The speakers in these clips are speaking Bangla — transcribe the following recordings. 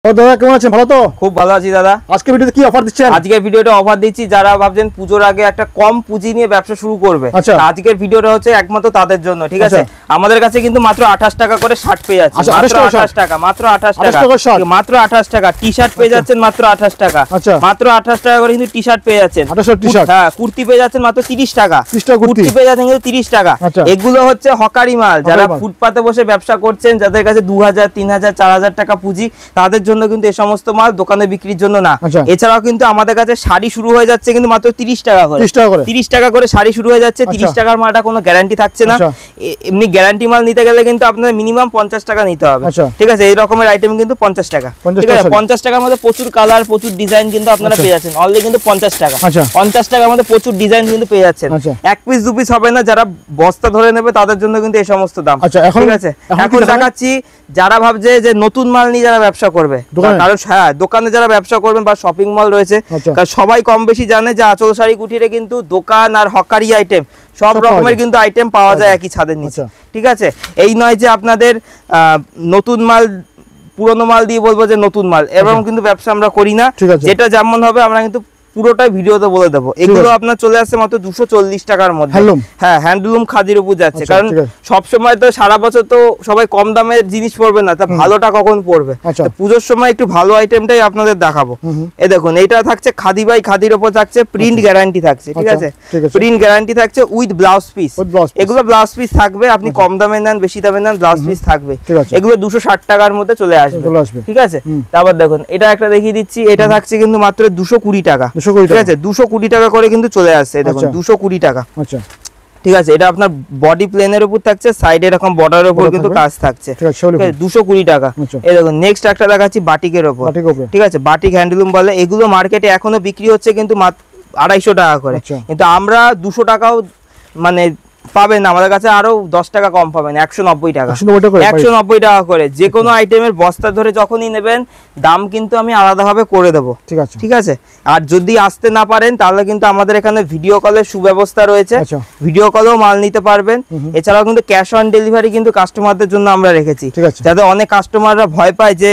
ও দাদা কেমন আছেন? ভালো তো? খুব ভালো আছি দাদা। আজকে ভিডিওতে কি অফার দিচ্ছেন? আজকের ভিডিওটা অফার দিচ্ছি যারা ভাবছেন পুজোর আগে একটা কম পুঁজি নিয়ে ব্যবসা শুরু করবে। আজকের ভিডিওটা হচ্ছে একমাত্র তাদের জন্য, ঠিক আছে? আমাদের কাছে কিন্তু মাত্র 28 টাকা করে শার্ট পেয়ে যাচ্ছেন, মাত্র 28 টাকা, মাত্র 28 টাকা, মাত্র 28 টাকা। টি-শার্ট পেয়ে যাচ্ছেন মাত্র 28 টাকা, মাত্র 28 টাকা করে কিন্তু টি-শার্ট পেয়ে যাচ্ছেন। হ্যাঁ, কুর্তি পেয়ে যাচ্ছেন মাত্র 30 টাকা, কুর্তি পেয়ে যাচ্ছেন কিন্তু 30 টাকা। এগুলো হচ্ছে হকারি মাল, যারা ফুটপাতে বসে ব্যবসা করছেন, যাদের কাছে 2000 3000 4000 টাকা পুঁজি, তাদের জন্য কিন্তু এই সমস্ত মাল দোকানে বিক্রির জন্য না। এছাড়াও কিন্তু আমাদের কাছে শাড়ি শুরু হয়ে যাচ্ছে কিন্তু মাত্র 30 টাকা করে, 30 টাকা করে শাড়ি শুরু হয়ে যাচ্ছে। 30 টাকার মালটা কোনো গ্যারান্টি থাকছে না। এমনি গ্যারান্টি মাল নিতে গেলে কিন্তু আপনাদের মিনিমাম 50 টাকা নিতে হবে, ঠিক আছে? এই রকমের আইটেম কিন্তু 50 টাকা, ঠিক আছে? 50 টাকার মধ্যে প্রচুর কালার, প্রচুর ডিজাইন কিন্তু আপনারা পেয়ে যাচ্ছেন। অনলি কিন্তু 50 টাকা, 50 টাকার মধ্যে প্রচুর ডিজাইন কিন্তু পেয়ে যাচ্ছেন। এক পিস দু পিস হবে না, যারা বস্তা ধরে নেবে তাদের জন্য কিন্তু এই সমস্ত দাম, ঠিক আছে? এখন দেখাচ্ছি যারা ভাবছে যে নতুন মাল নিয়ে যারা ব্যবসা করবে, কারণ হ্যাঁ দোকানে যারা ব্যবসা করবেন বা শপিং মল রয়েছে, কারণ সবাই কম বেশি জানে যে আঁচল শাড়ি কুটিরে কিন্তু দোকান আর হকারি আইটেম সব রকমের কিন্তু আইটেম পাওয়া যায় একই ছাদের নিচে, ঠিক আছে? এই নয় যে আপনাদের নতুন মাল পুরনো মাল দিয়ে বলবো যে নতুন মাল, এরকম কিন্তু ব্যবসা আমরা করি না। যেটা যেমন হবে আমরা কিন্তু পুরোটাই ভিডিওতে বলে দেবো। এগুলো আপনার চলে আসছে মাত্র 240 টাকার মধ্যে। হ্যাঁ, হ্যান্ডলুম খাদির উপর যাচ্ছে, কারণ সবসময় তো সারা বছর তো সবাই কম দামের জিনিস পড়বে না, তা ভালোটা কখন পড়বে? পুজোর সময় একটু ভালো আইটেমটাই আপনাদের দেখাবো। এই দেখুন, এইটা থাকছে খাদি বাই খাদির উপর থাকছে, প্রিন্ট গ্যারান্টি থাকছে, ঠিক আছে? প্রিন্ট গ্যারান্টি থাকছে উইথ ব্লাউজ পিস। এগুলো ব্লাউজ পিস থাকবে, আপনি কম দামে নেন বেশি দামে নেন, ব্লাউজ পিস থাকবে। এগুলো 260 টাকার মধ্যে চলে আসবে, ঠিক আছে? তারপর দেখুন এটা একটা দেখিয়ে দিচ্ছি, এটা থাকছে কিন্তু মাত্র 220 টাকা, ঠিক আছে? 220 টাকা করে কিন্তু চলে আসছে, দেখুন 220 টাকা, ঠিক আছে? এটা আপনার বডি প্লেনের উপর থাকছে, সাইডে এরকম বর্ডারের উপর কিন্তু কাজ থাকছে, 220 টাকা। এই দেখুন নেক্সট একটা দেখাচ্ছি বাটিকের উপর, ঠিক আছে? বাটিক হ্যান্ডলুম বলে, এগুলো মার্কেটে এখনো বিক্রি হচ্ছে কিন্তু মাত্র 250 টাকা করে, কিন্তু আমরা 200 টাকাও মানে পাবেন আমাদের কাছে, আরো 10 টাকা কম পাবেন, 190 টাকা, 190 টাকা করে। যে কোনো আইটেমের বস্তা ধরে যখনই নেবেন দাম কিন্তু আমি আলাদাভাবে করে দেবো, ঠিক আছে? আর যদি আসতে না পারেন তাহলে কিন্তু আমাদের এখানে ভিডিও কলের সুব্যবস্থা রয়েছে, ভিডিও কলেও মাল নিতে পারবেন। এছাড়াও কিন্তু ক্যাশ অন ডেলিভারি কিন্তু কাস্টমারদের জন্য আমরা রেখেছি, যাতে অনেক কাস্টমাররা ভয় পায় যে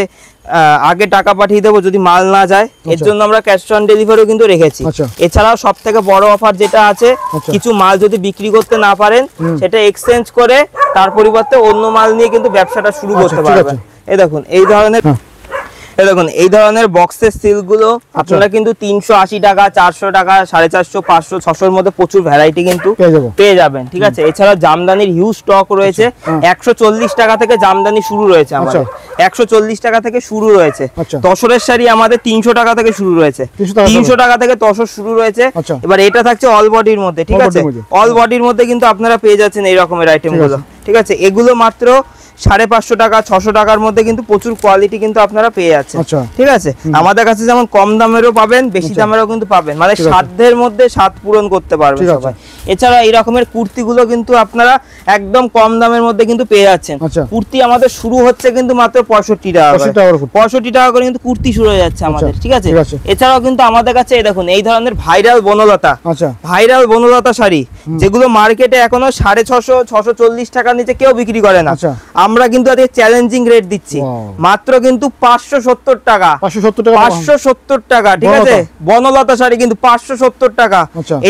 আগে টাকা পাঠিয়ে দেবো যদি মাল না যায়, এর জন্য আমরা ক্যাশ অন ডেলিভারিও কিন্তু রেখেছি। এছাড়াও সব থেকে বড় অফার যেটা আছে, কিছু মাল যদি বিক্রি করতে না পারেন সেটা এক্সচেঞ্জ করে তার পরিবর্তে অন্য মাল নিয়ে কিন্তু ব্যবসাটা শুরু করতে পারবেন। এই দেখুন এই ধরনের বক্সের সিল গুলো আপনারা কিন্তু 380 টাকা 400 টাকা 450 500 600 এর মধ্যে প্রচুর ভ্যারাইটি কিন্তু পেয়ে যাবেন, ঠিক আছে? এছাড়া জামদানির হিউজ স্টক রয়েছে, 140 টাকা থেকে জামদানি শুরু রয়েছে আমাদের, 140 টাকা থেকে শুরু রয়েছে। তসরের শাড়ি আমাদের 300 টাকা থেকে শুরু রয়েছে, 300 টাকা থেকে তসর শুরু রয়েছে। এবার এটা থাকছে অল বডির মধ্যে, ঠিক আছে? অল বডির মধ্যে কিন্তু আপনারা পেয়ে যাচ্ছেন এই রকমের আইটেম গুলো, ঠিক আছে? এগুলো মাত্র 550 টাকা 600 টাকার মধ্যে কিন্তু প্রচুর কোয়ালিটি কিন্তু আপনারা পেয়ে যাচ্ছেন, ঠিক আছে? আমাদের কাছে যেমন কম দামেরও পাবেন, বেশি দামেরও কিন্তু পাবেন, মানে সাধ্যের মধ্যে স্বাদ পূরণ করতে পারবেন সবাই। এছাড়া এই রকমের কুর্তিগুলো কিন্তু আপনারা একদম কম দামের মধ্যে কিন্তু পেয়ে যাচ্ছেন। কুর্তি আমাদের শুরু হচ্ছে কিন্তু মাত্র 65 টাকা, 65 টাকা করে কিন্তু কুর্তি শুরু হয়ে যাচ্ছে আমাদের, ঠিক আছে? এছাড়াও কিন্তু আমাদের কাছে এই দেখুন এই ধরনের ভাইরাল বনলতা শাড়ি, যেগুলো মার্কেটে এখনো 650 640 টাকার নিচে কেউ বিক্রি করে না, আমরা কিন্তু আজকে চ্যালেঞ্জিং রেট দিচ্ছি মাত্র কিন্তু 570 টাকা, 570 টাকা, ঠিক আছে? বনলতা শাড়ি কিন্তু 570 টাকা।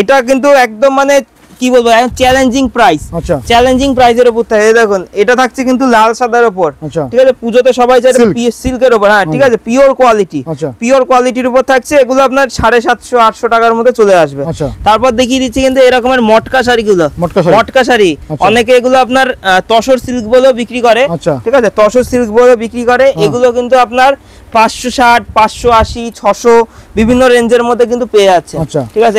এটা কিন্তু একদম মানে কি বলবো, চ্যালেঞ্জিং প্রাইস, চ্যালেঞ্জিং প্রাইসের উপর থাকে। দেখুন এটা থাকছে কিন্তু লাল সাদার উপর, ঠিক আছে? পুজোতে সবাই চায় সিল্কের উপর, হ্যাঁ ঠিক আছে, পিওর কোয়ালিটি, পিওর কোয়ালিটির উপর থাকছে। এগুলো আপনার 750 800 টাকার মধ্যে চলে আসবে। তারপর দেখিয়ে দিচ্ছি কিন্তু এরকমের মটকা শাড়িগুলো, মটকা শাড়ি অনেকে এগুলো আপনার তসর সিল্ক বলেও বিক্রি করে, ঠিক আছে? তসর সিল্ক বলেও বিক্রি করে। এগুলো কিন্তু আপনার 560 580 600 বিভিন্ন রেঞ্জের মধ্যে কিন্তু পেয়ে যাচ্ছে, ঠিক আছে?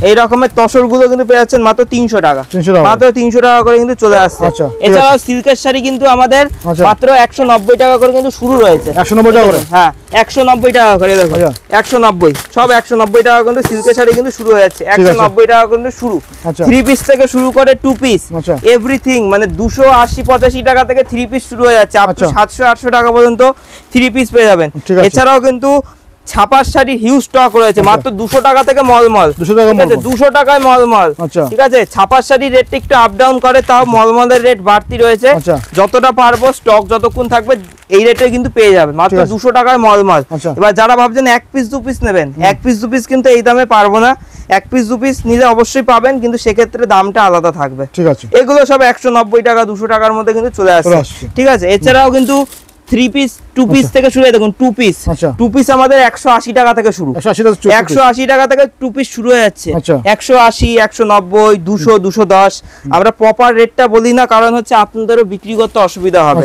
এই রকমের তসর গুলো কিন্তু পেয়ে যাচ্ছেন মাত্র 300 টাকা, মাত্র 300 টাকা করে কিন্তু চলে আসছে। এছাড়াও সিল্কের শাড়ি কিন্তু আমাদের মাত্র 190 টাকা করে কিন্তু শুরু রয়েছে, 190 টাকা করে, হ্যাঁ 190 টাকা করে। দেখো 190, সব 190 টাকা কিন্তু সিল্কের শাড়ি কিন্তু শুরু হয়ে যাচ্ছে, 190 টাকা কিন্তু শুরু। 3 পিস থেকে শুরু করে 2 পিস এভরিথিং, মানে 280 85 টাকা থেকে 3 পিস শুরু হয়ে যাচ্ছে, আপ টু 700 800 টাকা পর্যন্ত 3 পিস পেয়ে যাবেন। এছাড়াও কিন্তু ছাপার শাড়ি হিউজ স্টক রয়েছে, মাত্র 200 টাকা থেকে মলমল, 200 টাকা, ঠিক আছে 200 টাকায় মলমল, ঠিক আছে। ছাপার শাড়ি রেটটা একটু আপ ডাউন করে, তাও মলমলের রেট বাড়তি রয়েছে, যতটা পারবো স্টক যতক্ষণ থাকবে এই রেটে কিন্তু পেয়ে যাবে, মাত্র 200 টাকায় মলমল। এবার যারা ভাবছেন 1 পিস 2 পিস নেবেন, 1 পিস 2 পিস কিন্তু এই দামে পারবো না, 1 পিস 2 পিস নিলে অবশ্যই পাবেন, কিন্তু সেক্ষেত্রে দামটা আলাদা থাকবে, ঠিক আছে। এগুলো সব 190 টাকা 200 টাকার মধ্যে কিন্তু চলে আসছে, ঠিক আছে। এছাড়াও কিন্তু 3 পিস 2 পিস থেকে শুরু হয়, দেখুন 2 পিস আমাদের 180 টাকা থেকে শুরু, 180 টাকা থেকে 2 পিস শুরু হয়ে যাচ্ছে, 180 190 200 210। আমরা প্রপার রেটটা বলি না, কারণ হচ্ছে আপনাদেরও বিক্রি করতে অসুবিধা হবে,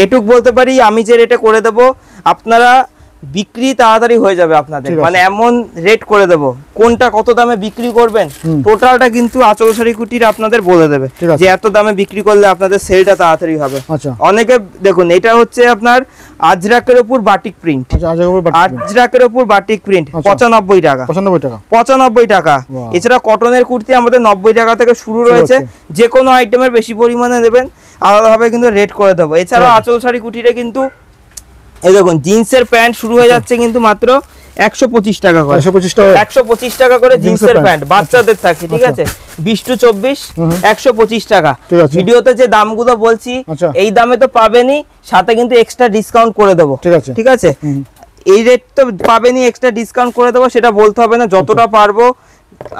এটুক বলতে পারি আমি যে রেটে করে দেব আপনারা বিক্রি তাড়াতাড়ি হয়ে যাবে আপনাদের, মানে এমন রেট করে দেব, কোনটা কত দামে বিক্রি করবেন টোটালটা কিন্তু আঁচল শাড়ি কুটির আপনাদের বলে দেবে, যে এত দামে বিক্রি করলে আপনাদের সেলটা তাড়াতাড়ি হবে। অনেকে দেখুন এটা হচ্ছে আপনার আজরাকের উপর বাটিক প্রিন্ট, আজরাকের উপর বাটিক প্রিন্ট 95 টাকা, 95 টাকা। এছাড়া কটনের কুর্তি আমাদের 90 টাকা থেকে শুরু রয়েছে, যে কোনো আইটেমের বেশি পরিমাণে নেবেন আলাদাভাবে কিন্তু রেট করে দেবো। এছাড়াও আঁচল শাড়ি কুটিরে কিন্তু এই দেখুন জিন্সের প্যান্ট শুরু হয়ে যাচ্ছে কিন্তু মাত্র 125 টাকা করে, 125 টাকা করে জিন্সের প্যান্ট বাচ্চাদের থাকছে, ঠিক আছে 20 টু 24 125 টাকা। ভিডিওতে যে দামগুলো বলছি এই দামে তো পাবেনই, সাথে কিন্তু এক্সট্রা ডিসকাউন্ট করে দেবো, ঠিক আছে। এই রেট তো পাবেনই, এক্সট্রা ডিসকাউন্ট করে দেবো, সেটা বলতে হবে না, যতটা পারবো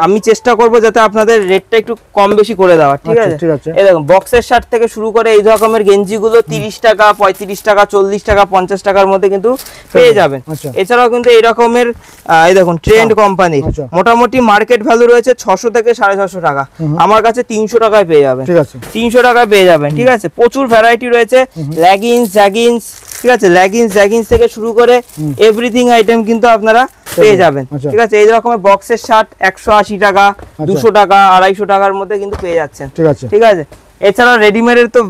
আমি চেষ্টা করব যাতে আপনাদের রেটটা একটু কম বেশি করে দেওয়া, ঠিক আছে। এই দেখুন বক্সের শার্ট থেকে শুরু করে এই রকমের গেঞ্জিগুলো 30 টাকা 35 টাকা 40 টাকা 50 টাকার মধ্যে কিন্তু পেয়ে যাবেন। এছাড়াও কিন্তু এই রকমের এই দেখুন ট্রেন্ড কোম্পানি মোটামুটি মার্কেট ভ্যালু রয়েছে 600 থেকে 650 টাকা, আমার কাছে 300 টাকায় পেয়ে যাবেন, ঠিক আছে 300 টাকায় পেয়ে যাবেন, ঠিক আছে। প্রচুর ভ্যারাইটি রয়েছে, লেগিংস জ্যাগিংস, ঠিক আছে লেগিংস থেকে শুরু করে এভরিথিং আইটেম কিন্তু আপনারা পেয়ে যাবেন, ঠিক আছে। এই রকমের বক্সের শার্ট 180 টাকা 200 টাকা 250 টাকার মধ্যে কিন্তু পেয়ে যাচ্ছেন, ঠিক আছে। এছাড়া রেডিমেডের তো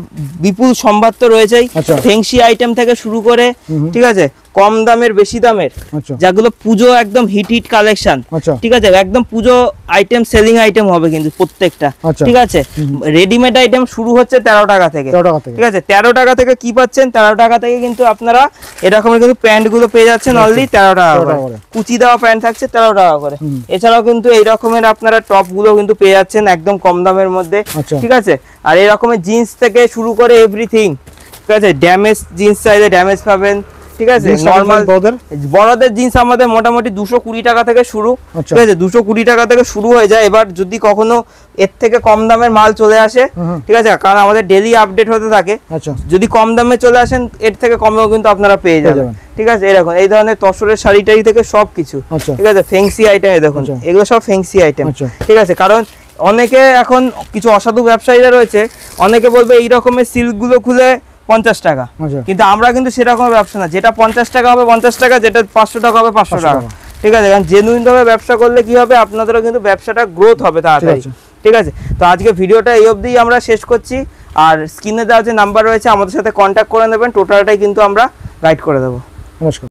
বিপুল সম্ভার তো রয়েছেই, ফেংসি আইটেম থেকে শুরু করে, ঠিক আছে কম দামের বেশি দামের, যেগুলো পুজো একদম হিট কালেকশন, ঠিক আছে একদম পুজো আইটেম সেলিং আইটেম হবে কিন্তু প্রত্যেকটা, ঠিক আছে। রেডিমেড আইটেম শুরু হচ্ছে 13 টাকা থেকে, ঠিক আছে 13 টাকা থেকে কি পাচ্ছেন, 13 টাকা থেকে কিন্তু আপনারা এরকমের কিন্তু প্যান্ট গুলো পেয়ে যাচ্ছেন অনলি 13 টাকা করে, কুচি দেওয়া প্যান্ট থাকছে 13 টাকা করে। এছাড়াও কিন্তু এই রকমের আপনারা টপ গুলো কিন্তু পেয়ে যাচ্ছেন একদম কম দামের মধ্যে, ঠিক আছে। আর এই রকমের জিন্স থেকে শুরু করে এভরিথিং, ঠিক আছে ড্যামেজ জিন্স চাইলে ড্যামেজ পাবেন, ঠিক আছে। নরমাল বড়দের জিন্স আমাদের মোটামুটি 220 টাকা থেকে শুরু, ঠিক আছে 220 টাকা থেকে শুরু হয়ে যায়। এবার যদি কখনো এর থেকে কম দামের মাল চলে আসে, ঠিক আছে কারণ আমাদের ডেইলি আপডেট হতে থাকে, যদি কম দামে চলে আসেন এর থেকে কমেও কিন্তু আপনারা পেয়ে যাবেন, ঠিক আছে। এরকম এই ধরনের তসরের শাড়িটাই থেকে সবকিছু, ঠিক আছে ফেংসি আইটেম, দেখুন এগুলো সব ফেংসি আইটেম, ঠিক আছে। কারণ অনেকে এখন কিছু অসাধু ব্যবসায়ীরা রয়েছে, অনেকে বলবে এই রকমের সিল্ক গুলো খুলে 50 টাকা, কিন্তু আমরা কিন্তু সেরকম ব্যবসা না, যেটা 50 টাকা হবে 50 টাকা, যেটা 500 টাকা হবে 500 টাকা, ঠিক আছে। কারণ জেনুইন ভাবে ব্যবসা করলে কি হবে, আপনাদেরও কিন্তু ব্যবসাটা গ্রোথ হবে তাড়াতাড়ি, ঠিক আছে। তো আজকে ভিডিওটা এই অবধি আমরা শেষ করছি, আর স্ক্রিনে দেওয়া যে নাম্বার রয়েছে আমাদের সাথে কন্ট্যাক্ট করে নেবেন, টোটালটাই কিন্তু আমরা গাইড করে দেবো। নমস্কার।